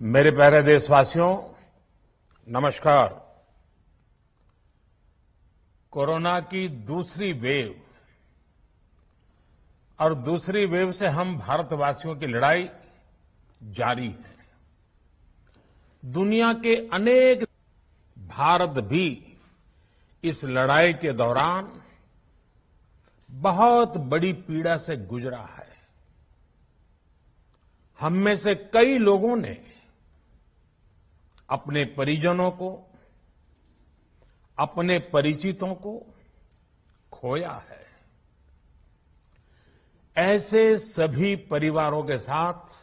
मेरे प्यारे देशवासियों, नमस्कार। कोरोना की दूसरी वेव और दूसरी वेव से हम भारतवासियों की लड़ाई जारी है। दुनिया के अनेक भारत भी इस लड़ाई के दौरान बहुत बड़ी पीड़ा से गुजरा है। हम में से कई लोगों ने अपने परिजनों को, अपने परिचितों को खोया है। ऐसे सभी परिवारों के साथ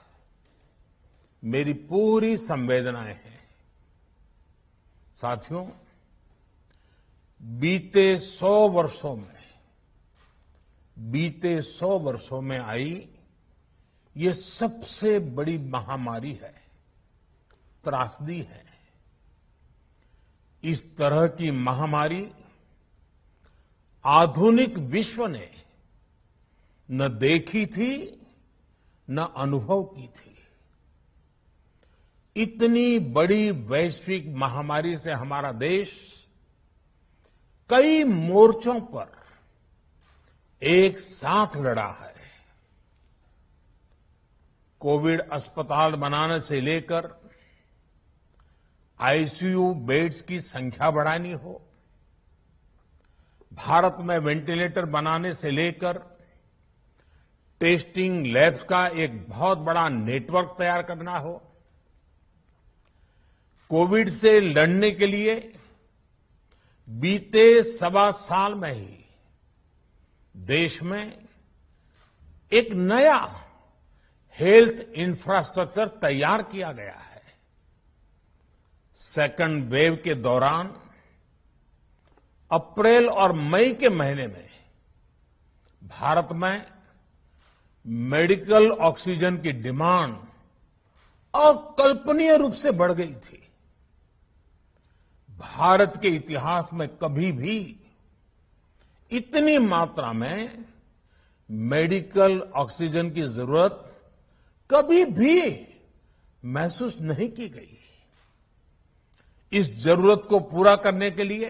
मेरी पूरी संवेदनाएं हैं। साथियों, बीते 100 वर्षों में आई ये सबसे बड़ी महामारी है, त्रासदी है। इस तरह की महामारी आधुनिक विश्व ने न देखी थी, न अनुभव की थी। इतनी बड़ी वैश्विक महामारी से हमारा देश कई मोर्चों पर एक साथ लड़ा है। कोविड अस्पताल बनाने से लेकर आईसीयू बेड्स की संख्या बढ़ानी हो, भारत में वेंटिलेटर बनाने से लेकर टेस्टिंग लैब्स का एक बहुत बड़ा नेटवर्क तैयार करना हो, कोविड से लड़ने के लिए बीते 1.25 साल में ही देश में एक नया हेल्थ इंफ्रास्ट्रक्चर तैयार किया गया है। सेकंड वेव के दौरान अप्रैल और मई के महीने में भारत में मेडिकल ऑक्सीजन की डिमांड अकल्पनीय रूप से बढ़ गई थी। भारत के इतिहास में कभी भी इतनी मात्रा में मेडिकल ऑक्सीजन की जरूरत कभी भी महसूस नहीं की गई। इस जरूरत को पूरा करने के लिए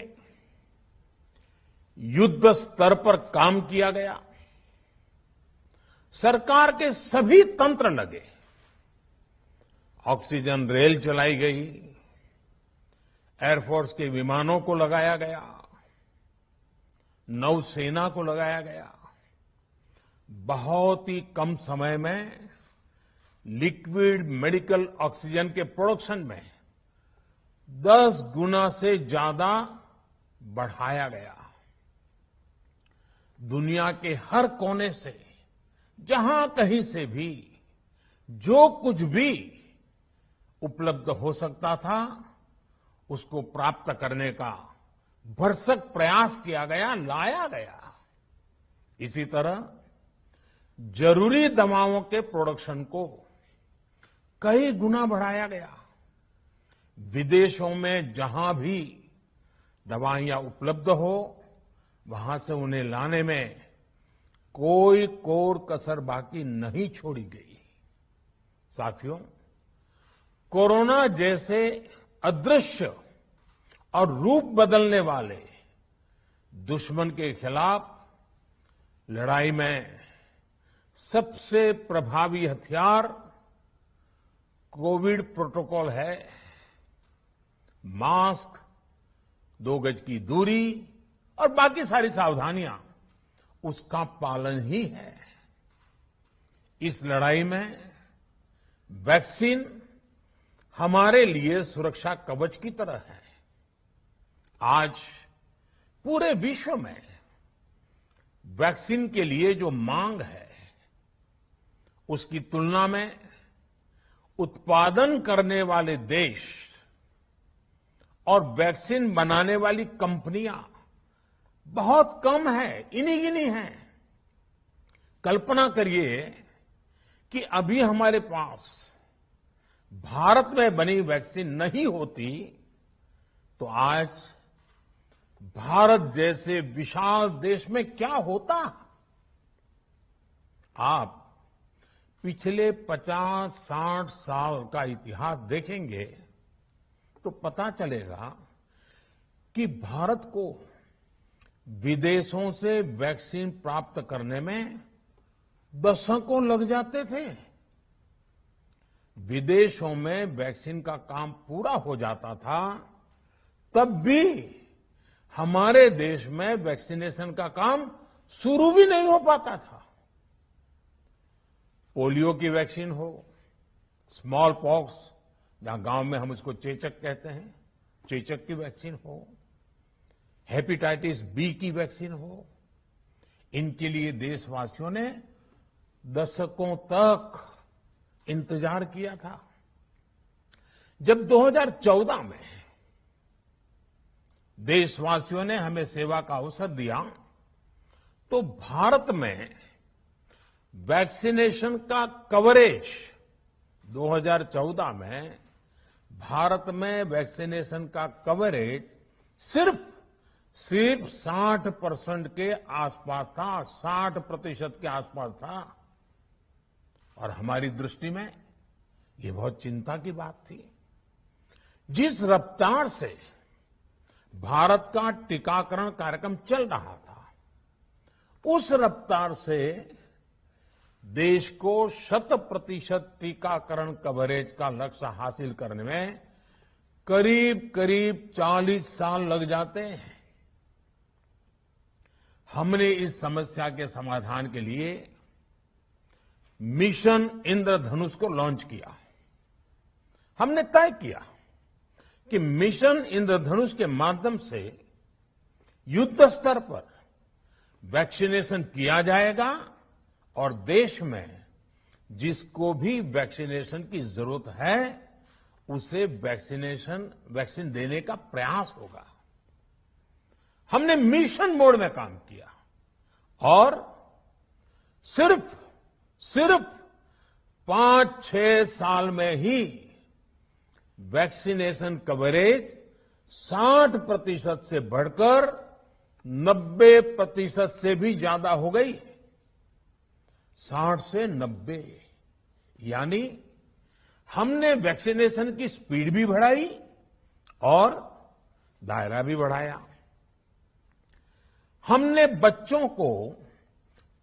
युद्ध स्तर पर काम किया गया। सरकार के सभी तंत्र लगे। ऑक्सीजन रेल चलाई गई, एयरफोर्स के विमानों को लगाया गया, नौसेना को लगाया गया। बहुत ही कम समय में लिक्विड मेडिकल ऑक्सीजन के प्रोडक्शन में 10 गुना से ज्यादा बढ़ाया गया। दुनिया के हर कोने से, जहां कहीं से भी जो कुछ भी उपलब्ध हो सकता था, उसको प्राप्त करने का भरसक प्रयास किया गया, लाया गया। इसी तरह जरूरी दवाओं के प्रोडक्शन को कई गुना बढ़ाया गया। विदेशों में जहां भी दवाइयां उपलब्ध हो, वहां से उन्हें लाने में कोई कोर कसर बाकी नहीं छोड़ी गई। साथियों, कोरोना जैसे अदृश्य और रूप बदलने वाले दुश्मन के खिलाफ लड़ाई में सबसे प्रभावी हथियार कोविड प्रोटोकॉल है। मास्क, 2 गज की दूरी और बाकी सारी सावधानियां, उसका पालन ही है। इस लड़ाई में वैक्सीन हमारे लिए सुरक्षा कवच की तरह है। आज पूरे विश्व में वैक्सीन के लिए जो मांग है, उसकी तुलना में उत्पादन करने वाले देश और वैक्सीन बनाने वाली कंपनियां बहुत कम है, इन्हीं गिनी हैं। कल्पना करिए कि अभी हमारे पास भारत में बनी वैक्सीन नहीं होती तो आज भारत जैसे विशाल देश में क्या होता। आप पिछले 50-60 साल का इतिहास देखेंगे तो पता चलेगा कि भारत को विदेशों से वैक्सीन प्राप्त करने में दशकों लग जाते थे। विदेशों में वैक्सीन का काम पूरा हो जाता था, तब भी हमारे देश में वैक्सीनेशन का काम शुरू भी नहीं हो पाता था। पोलियो की वैक्सीन हो, स्मॉल पॉक्स, जहां गांव में हम उसको चेचक कहते हैं, चेचक की वैक्सीन हो, हेपेटाइटिस बी की वैक्सीन हो, इनके लिए देशवासियों ने दशकों तक इंतजार किया था। जब 2014 में देशवासियों ने हमें सेवा का अवसर दिया, तो भारत में वैक्सीनेशन का कवरेज 2014 में भारत में वैक्सीनेशन का कवरेज सिर्फ 60% के आसपास था, 60% के आसपास था। और हमारी दृष्टि में ये बहुत चिंता की बात थी। जिस रफ्तार से भारत का टीकाकरण कार्यक्रम चल रहा था, उस रफ्तार से देश को 100% टीकाकरण कवरेज का लक्ष्य हासिल करने में करीब करीब 40 साल लग जाते हैं। हमने इस समस्या के समाधान के लिए मिशन इंद्रधनुष को लॉन्च किया। हमने तय किया कि मिशन इंद्रधनुष के माध्यम से युद्ध स्तर पर वैक्सीनेशन किया जाएगा और देश में जिसको भी वैक्सीनेशन की जरूरत है उसे वैक्सीन देने का प्रयास होगा। हमने मिशन मोड में काम किया और सिर्फ 5-6 साल में ही वैक्सीनेशन कवरेज 60% से बढ़कर 90% से भी ज्यादा हो गई। 60 से 90, यानी हमने वैक्सीनेशन की स्पीड भी बढ़ाई और दायरा भी बढ़ाया। हमने बच्चों को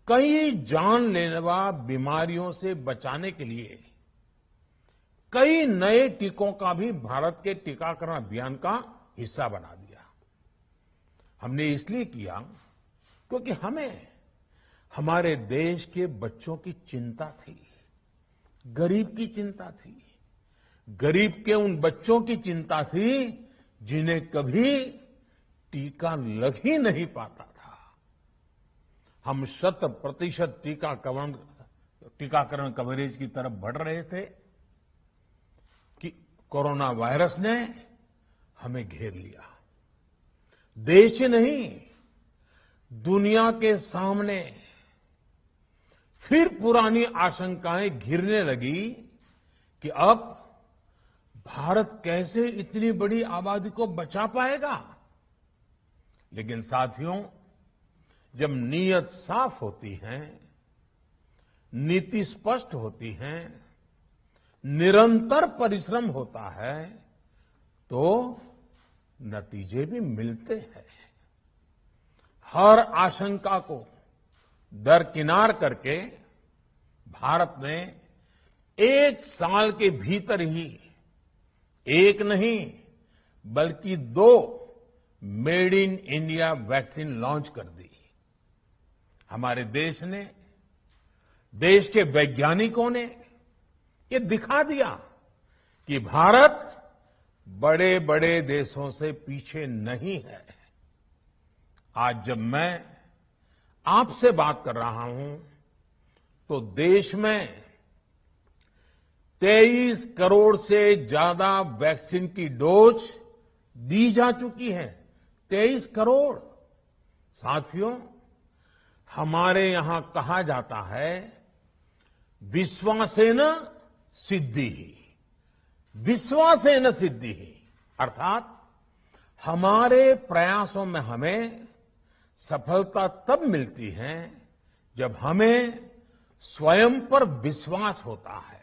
कई जानलेवा बीमारियों से बचाने के लिए कई नए टीकों का भी भारत के टीकाकरण अभियान का हिस्सा बना दिया। हमने इसलिए किया क्योंकि हमें हमारे देश के बच्चों की चिंता थी, गरीब की चिंता थी, गरीब के उन बच्चों की चिंता थी जिन्हें कभी टीका लग ही नहीं पाता था। हम 100% टीकाकरण कवरेज की तरफ बढ़ रहे थे कि कोरोना वायरस ने हमें घेर लिया। देश ही नहीं, दुनिया के सामने फिर पुरानी आशंकाएं घिरने लगी कि अब भारत कैसे इतनी बड़ी आबादी को बचा पाएगा। लेकिन साथियों, जब नीयत साफ होती है, नीति स्पष्ट होती है, निरंतर परिश्रम होता है, तो नतीजे भी मिलते हैं। हर आशंका को दरकिनार करके भारत ने 1 साल के भीतर ही एक नहीं बल्कि 2 made in India vaccine launch कर दी। हमारे देश ने, देश के वैज्ञानिकों ने ये दिखा दिया कि भारत बड़े बड़े देशों से पीछे नहीं है। आज जब मैं आपसे बात कर रहा हूं तो देश में 23 करोड़ से ज्यादा वैक्सीन की डोज दी जा चुकी है। 23 करोड़। साथियों, हमारे यहां कहा जाता है, विश्वासेन सिद्धिः, विश्वासेन सिद्धिः, अर्थात हमारे प्रयासों में हमें सफलता तब मिलती है जब हमें स्वयं पर विश्वास होता है।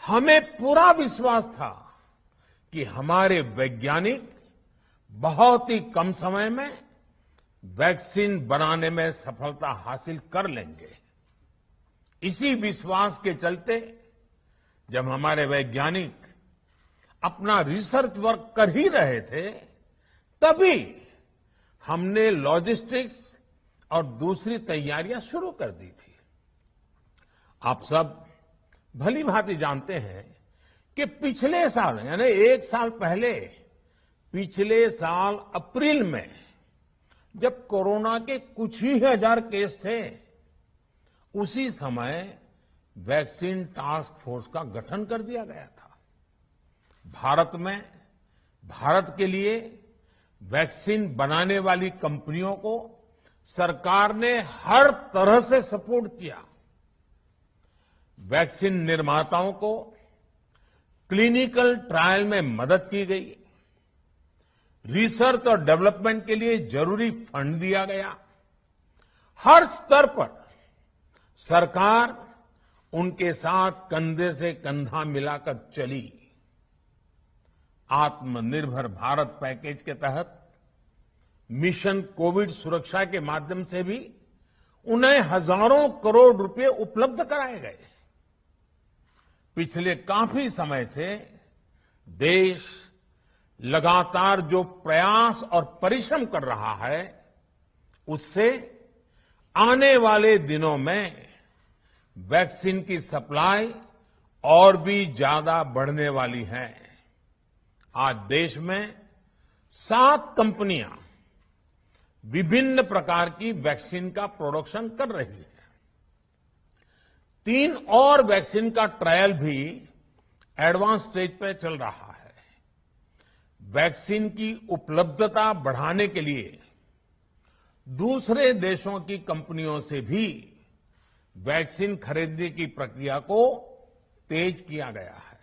हमें पूरा विश्वास था कि हमारे वैज्ञानिक बहुत ही कम समय में वैक्सीन बनाने में सफलता हासिल कर लेंगे। इसी विश्वास के चलते जब हमारे वैज्ञानिक अपना रिसर्च वर्क कर ही रहे थे, तभी हमने लॉजिस्टिक्स और दूसरी तैयारियां शुरू कर दी थी। आप सब भली भांति जानते हैं कि पिछले साल यानी 1 साल पहले, पिछले साल अप्रैल में जब कोरोना के कुछ ही हजार केस थे, उसी समय वैक्सीन टास्क फोर्स का गठन कर दिया गया था। भारत के लिए वैक्सीन बनाने वाली कंपनियों को सरकार ने हर तरह से सपोर्ट किया। वैक्सीन निर्माताओं को क्लिनिकल ट्रायल में मदद की गई, रिसर्च और डेवलपमेंट के लिए जरूरी फंड दिया गया। हर स्तर पर सरकार उनके साथ कंधे से कंधा मिलाकर चली। आत्मनिर्भर भारत पैकेज के तहत मिशन कोविड सुरक्षा के माध्यम से भी उन्हें हजारों करोड़ रुपए उपलब्ध कराए गए। पिछले काफी समय से देश लगातार जो प्रयास और परिश्रम कर रहा है, उससे आने वाले दिनों में वैक्सीन की सप्लाई और भी ज्यादा बढ़ने वाली है। आज देश में 7 कंपनियां विभिन्न प्रकार की वैक्सीन का प्रोडक्शन कर रही है। 3 और वैक्सीन का ट्रायल भी एडवांस स्टेज पर चल रहा है। वैक्सीन की उपलब्धता बढ़ाने के लिए दूसरे देशों की कंपनियों से भी वैक्सीन खरीदने की प्रक्रिया को तेज किया गया है।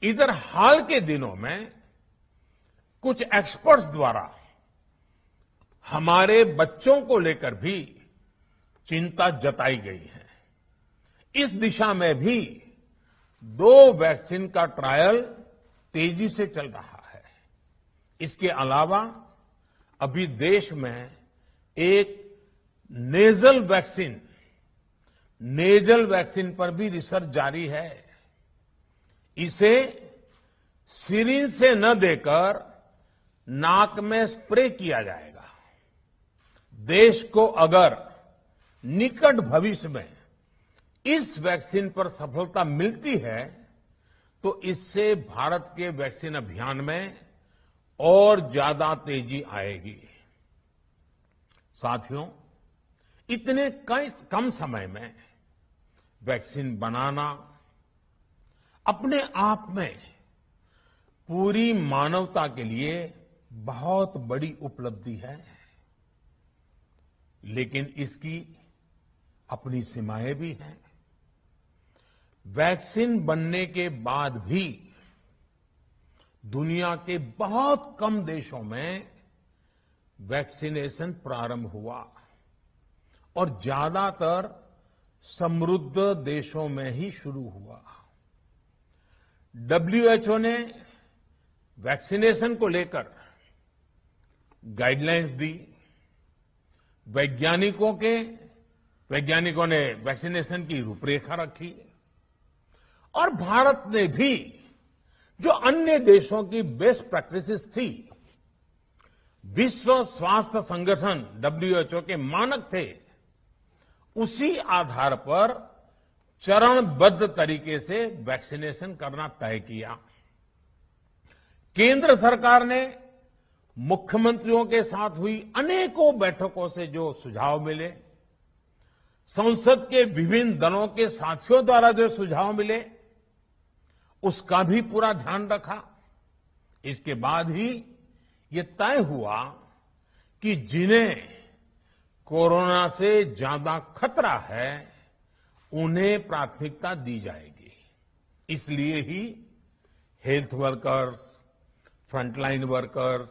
इधर हाल के दिनों में कुछ एक्सपर्ट्स द्वारा हमारे बच्चों को लेकर भी चिंता जताई गई है। इस दिशा में भी 2 वैक्सीन का ट्रायल तेजी से चल रहा है। इसके अलावा अभी देश में एक नेजल वैक्सीन पर भी रिसर्च जारी है। इसे सिरिंज से न देकर नाक में स्प्रे किया जाएगा। देश को अगर निकट भविष्य में इस वैक्सीन पर सफलता मिलती है, तो इससे भारत के वैक्सीन अभियान में और ज्यादा तेजी आएगी। साथियों, इतने कम समय में वैक्सीन बनाना अपने आप में पूरी मानवता के लिए बहुत बड़ी उपलब्धि है, लेकिन इसकी अपनी सीमाएं भी हैं। वैक्सीन बनने के बाद भी दुनिया के बहुत कम देशों में वैक्सीनेशन प्रारंभ हुआ और ज्यादातर समृद्ध देशों में ही शुरू हुआ। WHO ने वैक्सीनेशन को लेकर गाइडलाइंस दी। वैज्ञानिकों ने वैक्सीनेशन की रूपरेखा रखी और भारत ने भी जो अन्य देशों की बेस्ट प्रैक्टिसेस थी, विश्व स्वास्थ्य संगठन WHO के मानक थे, उसी आधार पर चरणबद्ध तरीके से वैक्सीनेशन करना तय किया। केंद्र सरकार ने मुख्यमंत्रियों के साथ हुई अनेकों बैठकों से जो सुझाव मिले, संसद के विभिन्न दलों के साथियों द्वारा जो सुझाव मिले, उसका भी पूरा ध्यान रखा। इसके बाद ही ये तय हुआ कि जिन्हें कोरोना से ज्यादा खतरा है, उन्हें प्राथमिकता दी जाएगी। इसलिए ही हेल्थ वर्कर्स, फ्रंटलाइन वर्कर्स,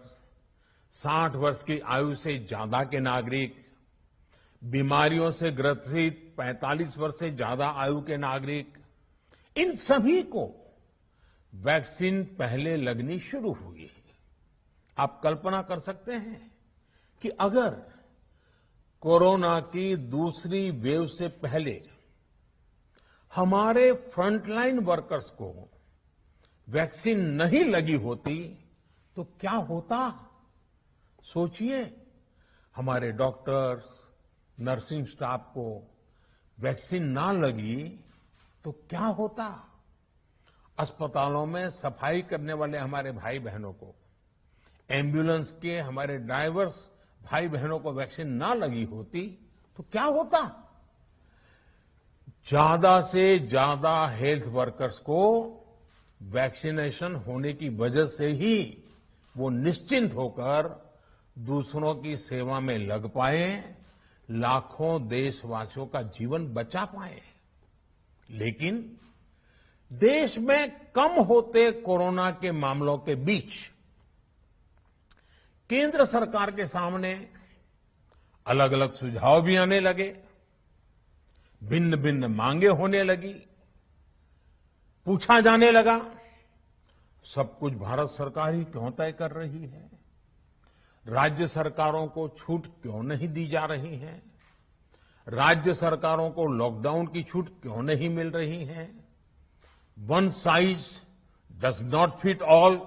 60 वर्ष की आयु से ज्यादा के नागरिक, बीमारियों से ग्रसित 45 वर्ष से ज्यादा आयु के नागरिक, इन सभी को वैक्सीन पहले लगनी शुरू हुई है। आप कल्पना कर सकते हैं कि अगर कोरोना की दूसरी वेव से पहले हमारे फ्रंटलाइन वर्कर्स को वैक्सीन नहीं लगी होती तो क्या होता? सोचिए, हमारे डॉक्टर्स, नर्सिंग स्टाफ को वैक्सीन ना लगी तो क्या होता? अस्पतालों में सफाई करने वाले हमारे भाई बहनों को, एम्बुलेंस के हमारे ड्राइवर्स भाई बहनों को वैक्सीन ना लगी होती तो क्या होता? ज्यादा से ज्यादा हेल्थ वर्कर्स को वैक्सीनेशन होने की वजह से ही वो निश्चिंत होकर दूसरों की सेवा में लग पाए, लाखों देशवासियों का जीवन बचा पाए। लेकिन देश में कम होते कोरोना के मामलों के बीच केंद्र सरकार के सामने अलग अलग सुझाव भी आने लगे, भिन्न भिन्न मांगे होने लगी, पूछा जाने लगा, सब कुछ भारत सरकार ही क्यों तय कर रही है? राज्य सरकारों को छूट क्यों नहीं दी जा रही है? राज्य सरकारों को लॉकडाउन की छूट क्यों नहीं मिल रही है? One size does not fit all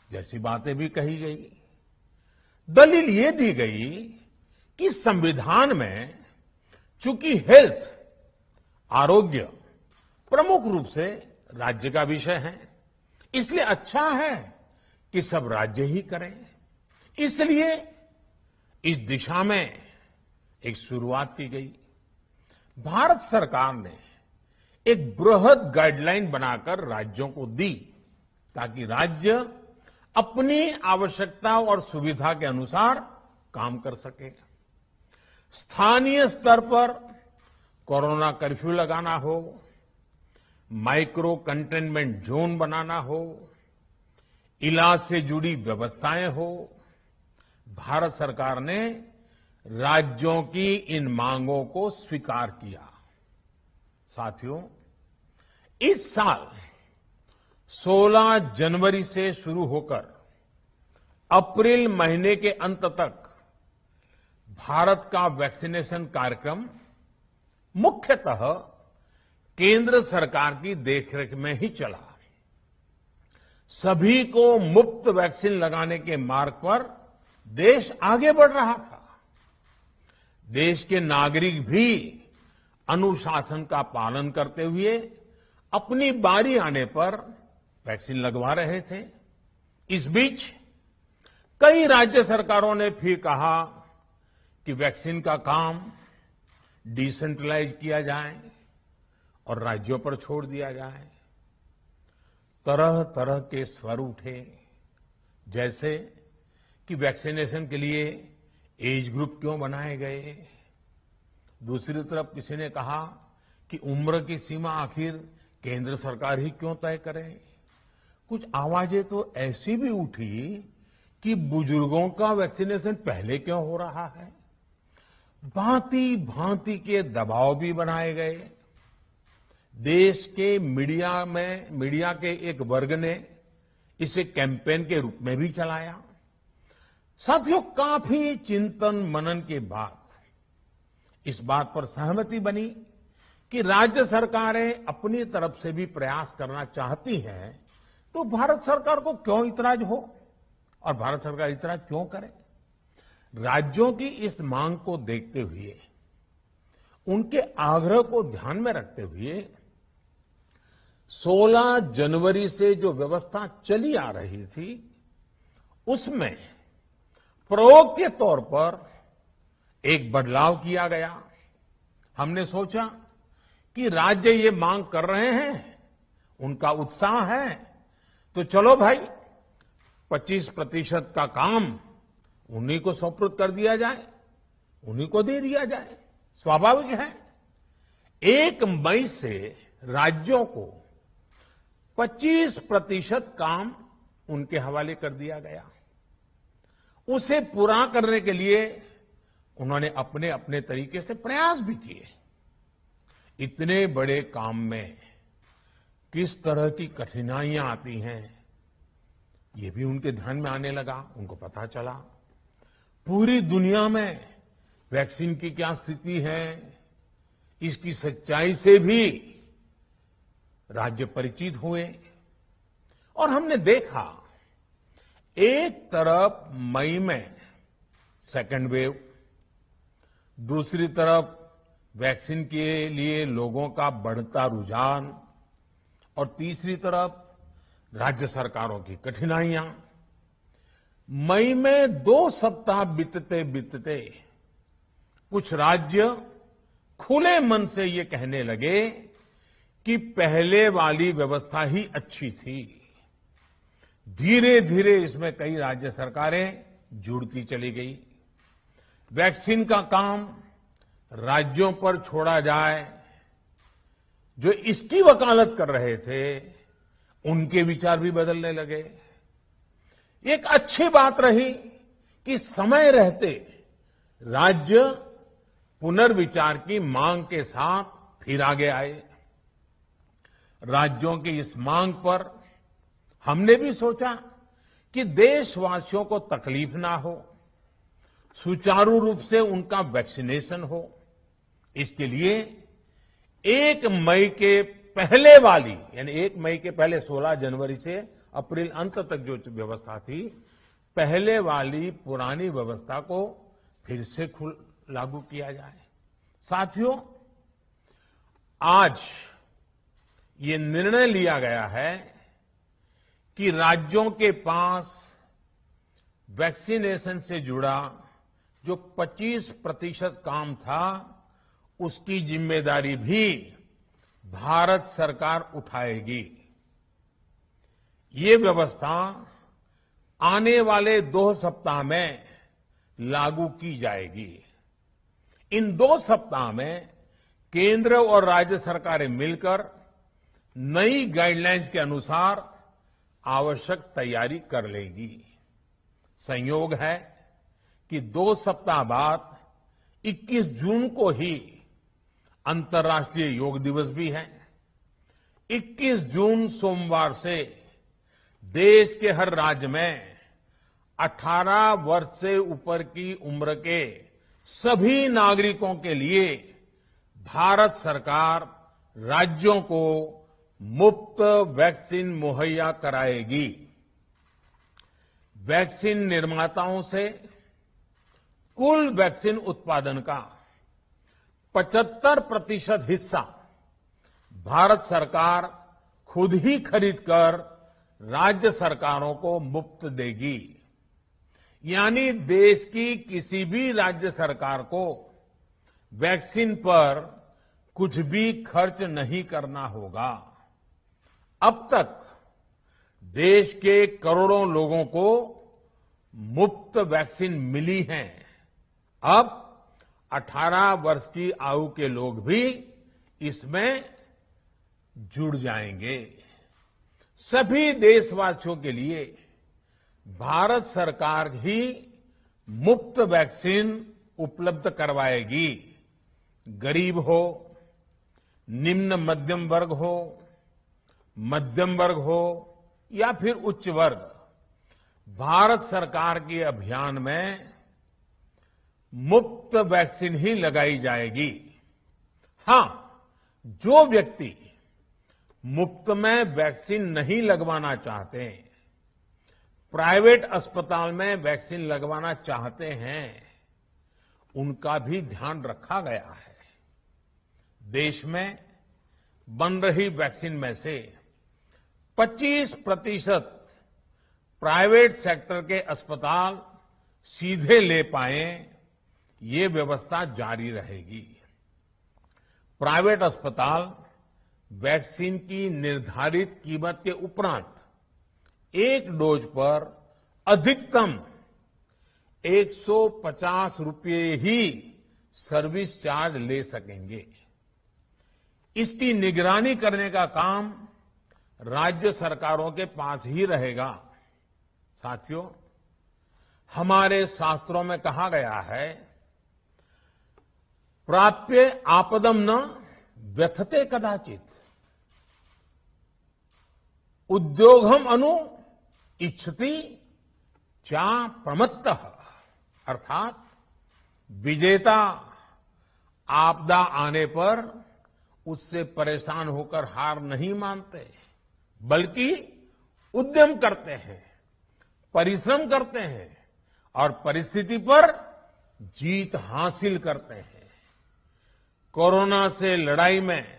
जैसी बातें भी कही गई। दलील ये दी गई कि संविधान में चूंकि हेल्थ, आरोग्य प्रमुख रूप से राज्य का विषय है, इसलिए अच्छा है कि सब राज्य ही करें। इसलिए इस दिशा में एक शुरुआत की गई। भारत सरकार ने एक बृहद गाइडलाइन बनाकर राज्यों को दी ताकि राज्य अपनी आवश्यकता और सुविधा के अनुसार काम कर सके। स्थानीय स्तर पर कोरोना कर्फ्यू लगाना हो, माइक्रो कंटेनमेंट जोन बनाना हो, इलाज से जुड़ी व्यवस्थाएं हो, भारत सरकार ने राज्यों की इन मांगों को स्वीकार किया। साथियों, इस साल 16 जनवरी से शुरू होकर अप्रैल महीने के अंत तक भारत का वैक्सीनेशन कार्यक्रम मुख्यतः केंद्र सरकार की देखरेख में ही चला। सभी को मुफ्त वैक्सीन लगाने के मार्ग पर देश आगे बढ़ रहा था। देश के नागरिक भी अनुशासन का पालन करते हुए अपनी बारी आने पर वैक्सीन लगवा रहे थे। इस बीच कई राज्य सरकारों ने फिर कहा कि वैक्सीन का काम डिसेंट्रलाइज किया जाए और राज्यों पर छोड़ दिया जाए। तरह तरह के स्वर उठे, जैसे कि वैक्सीनेशन के लिए एज ग्रुप क्यों बनाए गए। दूसरी तरफ किसी ने कहा कि उम्र की सीमा आखिर केंद्र सरकार ही क्यों तय करे। कुछ आवाजें तो ऐसी भी उठी कि बुजुर्गों का वैक्सीनेशन पहले क्यों हो रहा है। भांति भांति के दबाव भी बनाए गए। देश के मीडिया के एक वर्ग ने इसे कैंपेन के रूप में भी चलाया। साथियों, काफी चिंतन मनन के बाद इस बात पर सहमति बनी कि राज्य सरकारें अपनी तरफ से भी प्रयास करना चाहती हैं, तो भारत सरकार को क्यों इतराज हो और भारत सरकार इतराज क्यों करे। राज्यों की इस मांग को देखते हुए, उनके आग्रह को ध्यान में रखते हुए 16 जनवरी से जो व्यवस्था चली आ रही थी, उसमें प्रयोग के तौर पर एक बदलाव किया गया। हमने सोचा कि राज्य ये मांग कर रहे हैं, उनका उत्साह है, तो चलो भाई 25% का काम उन्हीं को सुपुर्द कर दिया जाए, उन्हीं को दे दिया जाए। स्वाभाविक है 1 मई से राज्यों को 25% काम उनके हवाले कर दिया गया। उसे पूरा करने के लिए उन्होंने अपने अपने तरीके से प्रयास भी किए। इतने बड़े काम में किस तरह की कठिनाइयां आती हैं, ये भी उनके ध्यान में आने लगा। उनको पता चला पूरी दुनिया में वैक्सीन की क्या स्थिति है, इसकी सच्चाई से भी राज्य परिचित हुए। और हमने देखा, एक तरफ मई में सेकेंड वेव, दूसरी तरफ वैक्सीन के लिए लोगों का बढ़ता रुझान, और तीसरी तरफ राज्य सरकारों की कठिनाइयां। मई में 2 सप्ताह बीतते बीतते कुछ राज्य खुले मन से ये कहने लगे कि पहले वाली व्यवस्था ही अच्छी थी। धीरे धीरे इसमें कई राज्य सरकारें जुड़ती चली गई। वैक्सीन का काम राज्यों पर छोड़ा जाए, जो इसकी वकालत कर रहे थे उनके विचार भी बदलने लगे। एक अच्छी बात रही कि समय रहते राज्य पुनर्विचार की मांग के साथ फिर आगे आए। राज्यों की इस मांग पर हमने भी सोचा कि देशवासियों को तकलीफ ना हो, सुचारू रूप से उनका वैक्सीनेशन हो। इसके लिए 1 मई के पहले वाली, यानी 1 मई के पहले 16 जनवरी से अप्रैल अंत तक जो व्यवस्था थी, पहले वाली पुरानी व्यवस्था को फिर से लागू किया जाए। साथियों, आज ये निर्णय लिया गया है कि राज्यों के पास वैक्सीनेशन से जुड़ा जो 25% काम था, उसकी जिम्मेदारी भी भारत सरकार उठाएगी। ये व्यवस्था आने वाले 2 सप्ताह में लागू की जाएगी। इन 2 सप्ताह में केंद्र और राज्य सरकारें मिलकर नई गाइडलाइंस के अनुसार आवश्यक तैयारी कर लेगी। संयोग है कि 2 सप्ताह बाद 21 जून को ही अंतर्राष्ट्रीय योग दिवस भी है। 21 जून सोमवार से देश के हर राज्य में 18 वर्ष से ऊपर की उम्र के सभी नागरिकों के लिए भारत सरकार राज्यों को मुफ्त वैक्सीन मुहैया कराएगी। वैक्सीन निर्माताओं से कुल वैक्सीन उत्पादन का 75% हिस्सा भारत सरकार खुद ही खरीदकर राज्य सरकारों को मुफ्त देगी। यानी देश की किसी भी राज्य सरकार को वैक्सीन पर कुछ भी खर्च नहीं करना होगा। अब तक देश के करोड़ों लोगों को मुफ्त वैक्सीन मिली है। अब 18 वर्ष की आयु के लोग भी इसमें जुड़ जाएंगे। सभी देशवासियों के लिए भारत सरकार ही मुफ्त वैक्सीन उपलब्ध करवाएगी। गरीब हो, निम्न मध्यम वर्ग हो, मध्यम वर्ग हो या फिर उच्च वर्ग, भारत सरकार के अभियान में मुफ्त वैक्सीन ही लगाई जाएगी। हां, जो व्यक्ति मुफ्त में वैक्सीन नहीं लगवाना चाहते, प्राइवेट अस्पताल में वैक्सीन लगवाना चाहते हैं, उनका भी ध्यान रखा गया है। देश में बन रही वैक्सीन में से 25% प्राइवेट सेक्टर के अस्पताल सीधे ले पाए, ये व्यवस्था जारी रहेगी। प्राइवेट अस्पताल वैक्सीन की निर्धारित कीमत के उपरांत एक डोज पर अधिकतम 150 रुपये ही सर्विस चार्ज ले सकेंगे। इसकी निगरानी करने का काम राज्य सरकारों के पास ही रहेगा। साथियों, हमारे शास्त्रों में कहा गया है प्राप्य आपदम न व्यथते कदाचित, उद्योगम अनु इच्छति चा प्रमत्तः। अर्थात विजेता आपदा आने पर उससे परेशान होकर हार नहीं मानते, बल्कि उद्यम करते हैं, परिश्रम करते हैं और परिस्थिति पर जीत हासिल करते हैं। कोरोना से लड़ाई में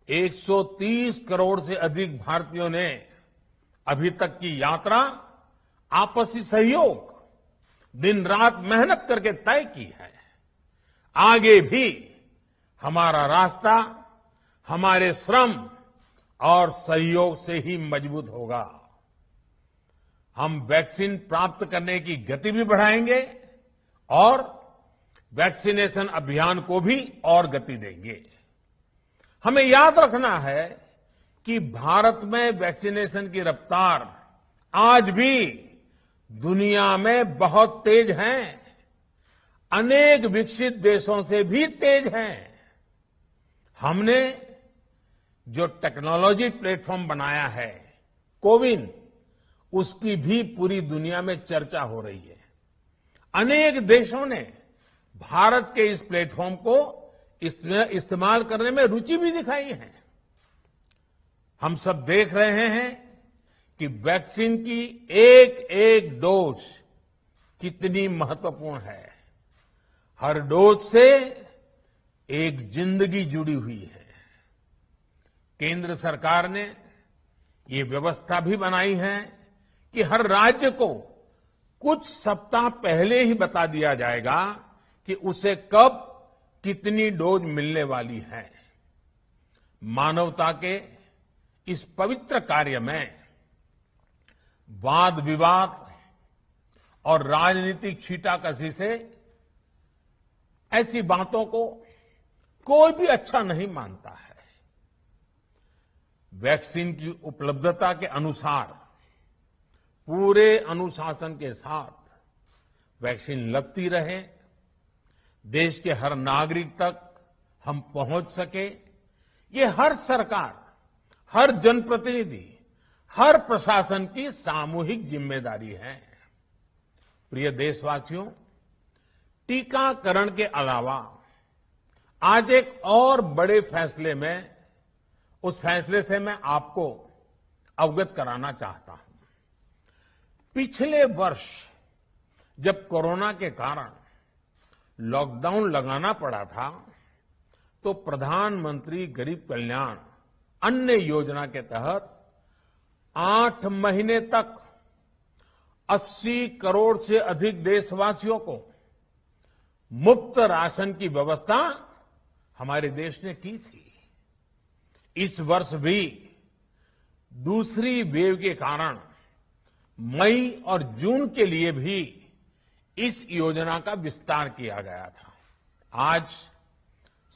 130 करोड़ से अधिक भारतीयों ने अभी तक की यात्रा आपसी सहयोग, दिन रात मेहनत करके तय की है। आगे भी हमारा रास्ता हमारे श्रम और सहयोग से ही मजबूत होगा। हम वैक्सीन प्राप्त करने की गति भी बढ़ाएंगे और वैक्सीनेशन अभियान को भी और गति देंगे। हमें याद रखना है कि भारत में वैक्सीनेशन की रफ्तार आज भी दुनिया में बहुत तेज है, अनेक विकसित देशों से भी तेज है। हमने जो टेक्नोलॉजी प्लेटफॉर्म बनाया है कोविन, उसकी भी पूरी दुनिया में चर्चा हो रही है। अनेक देशों ने भारत के इस प्लेटफॉर्म को इस्तेमाल करने में रुचि भी दिखाई है। हम सब देख रहे हैं कि वैक्सीन की एक एक डोज कितनी महत्वपूर्ण है। हर डोज से एक जिंदगी जुड़ी हुई है। केंद्र सरकार ने ये व्यवस्था भी बनाई है कि हर राज्य को कुछ सप्ताह पहले ही बता दिया जाएगा कि उसे कब कितनी डोज मिलने वाली है। मानवता के इस पवित्र कार्य में वाद विवाद और राजनीतिक छींटाकशी से ऐसी बातों को कोई भी अच्छा नहीं मानता है। वैक्सीन की उपलब्धता के अनुसार पूरे अनुशासन के साथ वैक्सीन लगती रहे, देश के हर नागरिक तक हम पहुंच सके, ये हर सरकार, हर जनप्रतिनिधि, हर प्रशासन की सामूहिक जिम्मेदारी है। प्रिय देशवासियों, टीकाकरण के अलावा आज एक और बड़े फैसले में, उस फैसले से मैं आपको अवगत कराना चाहता हूं। पिछले वर्ष जब कोरोना के कारण लॉकडाउन लगाना पड़ा था, तो प्रधानमंत्री गरीब कल्याण अन्न योजना के तहत 8 महीने तक 80 करोड़ से अधिक देशवासियों को मुफ्त राशन की व्यवस्था हमारे देश ने की थी। इस वर्ष भी दूसरी वेव के कारण मई और जून के लिए भी इस योजना का विस्तार किया गया था। आज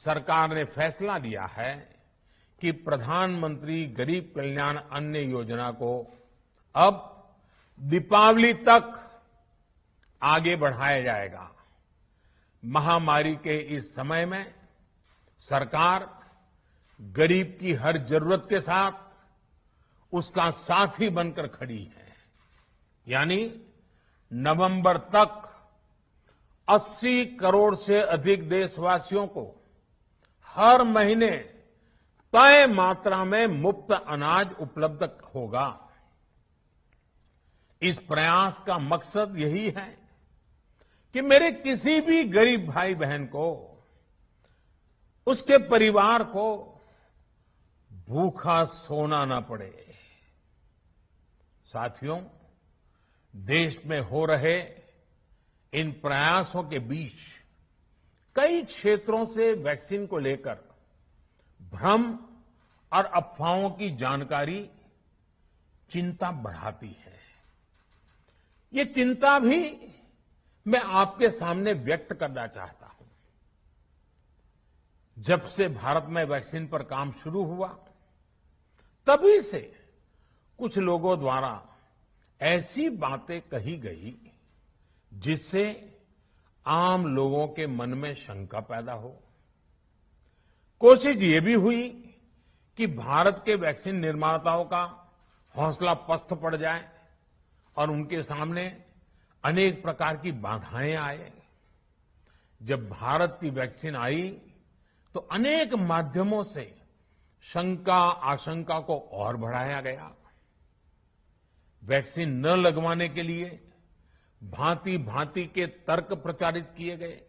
सरकार ने फैसला लिया है कि प्रधानमंत्री गरीब कल्याण अन्न योजना को अब दीपावली तक आगे बढ़ाया जाएगा। महामारी के इस समय में सरकार गरीब की हर जरूरत के साथ उसका साथी बनकर खड़ी है। यानी नवंबर तक 80 करोड़ से अधिक देशवासियों को हर महीने तय मात्रा में मुफ्त अनाज उपलब्ध होगा। इस प्रयास का मकसद यही है कि मेरे किसी भी गरीब भाई बहन को, उसके परिवार को भूखा सोना ना पड़े। साथियों, देश में हो रहे इन प्रयासों के बीच कई क्षेत्रों से वैक्सीन को लेकर भ्रम और अफवाहों की जानकारी चिंता बढ़ाती है। ये चिंता भी मैं आपके सामने व्यक्त करना चाहता हूं। जब से भारत में वैक्सीन पर काम शुरू हुआ, तभी से कुछ लोगों द्वारा ऐसी बातें कही गई जिससे आम लोगों के मन में शंका पैदा हो। कोशिश ये भी हुई कि भारत के वैक्सीन निर्माताओं का हौसला पस्त पड़ जाए और उनके सामने अनेक प्रकार की बाधाएं आए। जब भारत की वैक्सीन आई तो अनेक माध्यमों से शंका आशंका को और बढ़ाया गया। वैक्सीन न लगवाने के लिए भांति भांति के तर्क प्रचारित किए गए।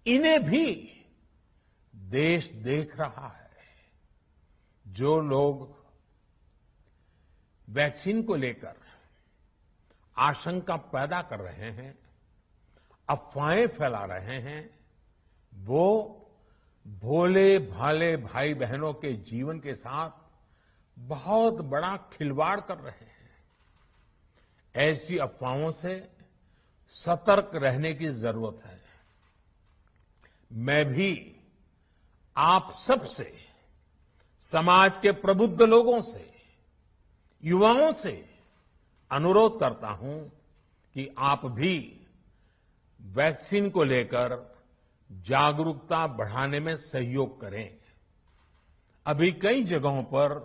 इन्हें भी देश देख रहा है। जो लोग वैक्सीन को लेकर आशंका पैदा कर रहे हैं, अफवाहें फैला रहे हैं, वो भोले भाले भाई बहनों के जीवन के साथ बहुत बड़ा खिलवाड़ कर रहे हैं। ऐसी अफवाहों से सतर्क रहने की जरूरत है। मैं भी आप सबसे, समाज के प्रबुद्ध लोगों से, युवाओं से अनुरोध करता हूं कि आप भी वैक्सीन को लेकर जागरूकता बढ़ाने में सहयोग करें। अभी कई जगहों पर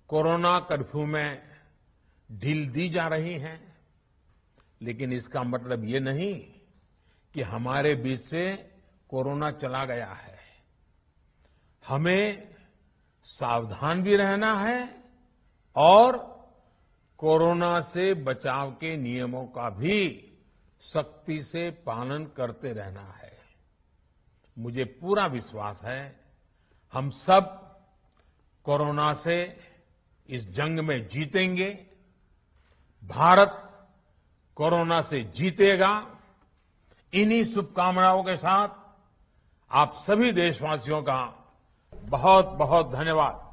कोरोना कर्फ्यू में ढील दी जा रही है, लेकिन इसका मतलब ये नहीं कि हमारे बीच से कोरोना चला गया है। हमें सावधान भी रहना है और कोरोना से बचाव के नियमों का भी सख्ती से पालन करते रहना है। मुझे पूरा विश्वास है हम सब कोरोना से इस जंग में जीतेंगे। भारत कोरोना से जीतेगा। इन्हीं शुभकामनाओं के साथ आप सभी देशवासियों का बहुत बहुत धन्यवाद।